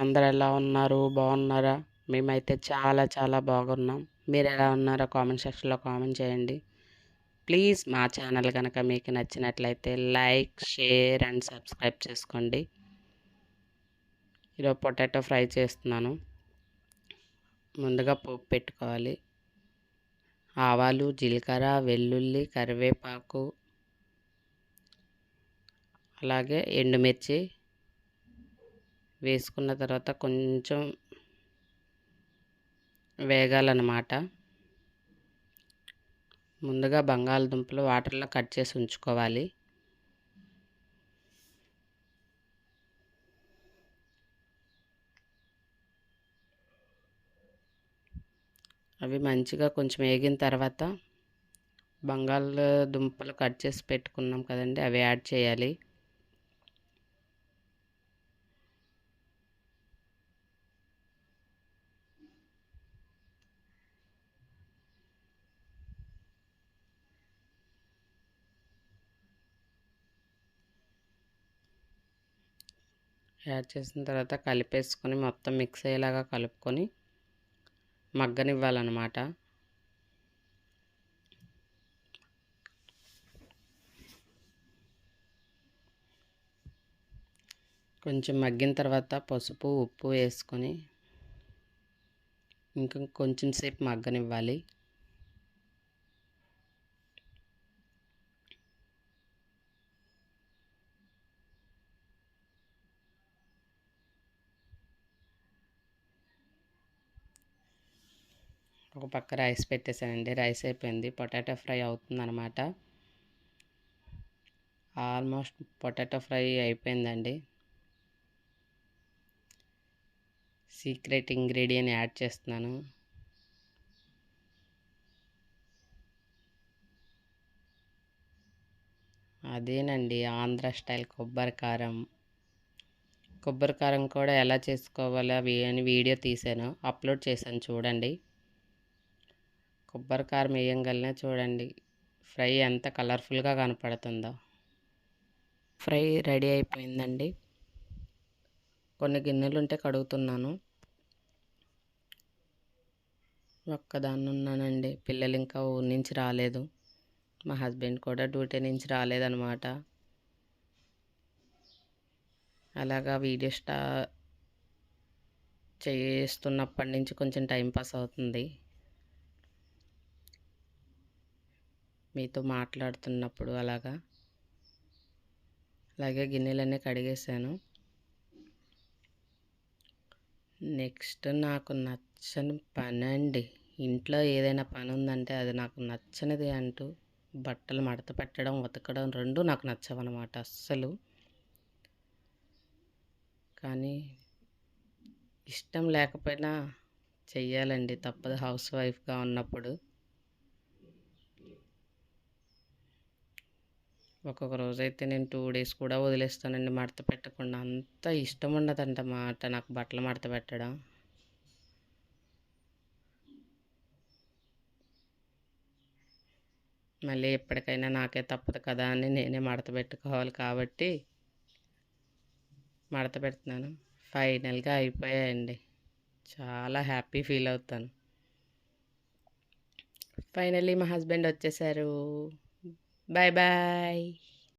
అందరు ఎలా ఉన్నారు? బాగున్నారా? మేమైతే చాలా చాలా బాగున్నాం. మీరు ఎలా ఉన్నారో కామెంట్ సెక్షన్‌లో కామెంట్ చేయండి. ప్లీజ్ మా ఛానల్ కనుక మీకు నచ్చినట్లయితే లైక్, షేర్ అండ్ సబ్స్క్రైబ్ చేసుకోండి. ఈరోజు పొటాటో ఫ్రై చేస్తున్నాను. ముందుగా పోపు పెట్టుకోవాలి. ఆవాలు, జీలకర్ర, వెల్లుల్లి, కరివేపాకు, అలాగే ఎండుమిర్చి వేసుకున్న తర్వాత కొంచెం వేగాలన్నమాట. ముందుగా బంగాళదుంపలు వాటర్లో కట్ చేసి ఉంచుకోవాలి. అవి మంచిగా కొంచెం వేగిన తర్వాత బంగాళదుంపలు కట్ చేసి పెట్టుకున్నాం కదండి, అవి యాడ్ చేయాలి. యాడ్ చేసిన తర్వాత కలిపేసుకొని మొత్తం మిక్స్ అయ్యేలాగా కలుపుకొని మగ్గనివ్వాలన్నమాట. కొంచెం మగ్గిన తర్వాత పసుపు, ఉప్పు వేసుకొని ఇంకా కొంచెం సేపు మగ్గనివ్వాలి. ఒక పక్క రైస్ పెట్టేసానండి. రైస్ అయిపోయింది. పొటాటో ఫ్రై అవుతుందన్నమాట. ఆల్మోస్ట్ పొటాటో ఫ్రై అయిపోయిందండి. సీక్రెట్ ఇంగ్రీడియంట్ యాడ్ చేస్తున్నాను. అదేనండి ఆంధ్ర స్టైల్ కొబ్బరి కారం. కొబ్బరి కారం కూడా ఎలా చేసుకోవాలో అని వీడియో తీసాను, అప్లోడ్ చేశాను, చూడండి. కొబ్బరి కారం వేయంగానే చూడండి ఫ్రై ఎంత కలర్ఫుల్గా కనపడుతుందో. ఫ్రై రెడీ అయిపోయిందండి. కొన్ని గిన్నెలు ఉంటే కడుగుతున్నాను. ఒక్కదాన్ని ఉన్నానండి. పిల్లలు ఇంకా ఊరి నుంచి రాలేదు. మా హస్బెండ్ కూడా డ్యూటీ నుంచి రాలేదన్నమాట. అలాగా వీడియో చేస్తున్నప్పటి నుంచి కొంచెం టైంపాస్ అవుతుంది. మీతో మాట్లాడుతున్నప్పుడు అలాగే గిన్నెలన్నీ కడిగేసాను. నెక్స్ట్ నాకు నచ్చని పని అండి, ఇంట్లో ఏదైనా పని ఉందంటే అది నాకు నచ్చనిది అంటూ బట్టలు మడత పెట్టడం, ఉతకడం రెండు నాకు నచ్చవన్నమాట అస్సలు. కానీ ఇష్టం లేకపోయినా చెయ్యాలండి, తప్పదు హౌస్ వైఫ్గా ఉన్నప్పుడు. ఒక్కొక్క రోజైతే నేను 2 డేస్ కూడా వదిలేస్తానండి మడత పెట్టకుండా. అంత ఇష్టం ఉండదన్నమాట నాకు బట్టలు మడత పెట్టడం. మళ్ళీ ఎప్పటికైనా నాకే తప్పదు కదా అని నేనే మడత పెట్టుకోవాలి కాబట్టి మడత పెడుతున్నాను. ఫైనల్గా అయిపోయాయండి. చాలా హ్యాపీ ఫీల్ అవుతాను. ఫైనల్లీ మా హస్బెండ్ వచ్చేసారు. Bye bye.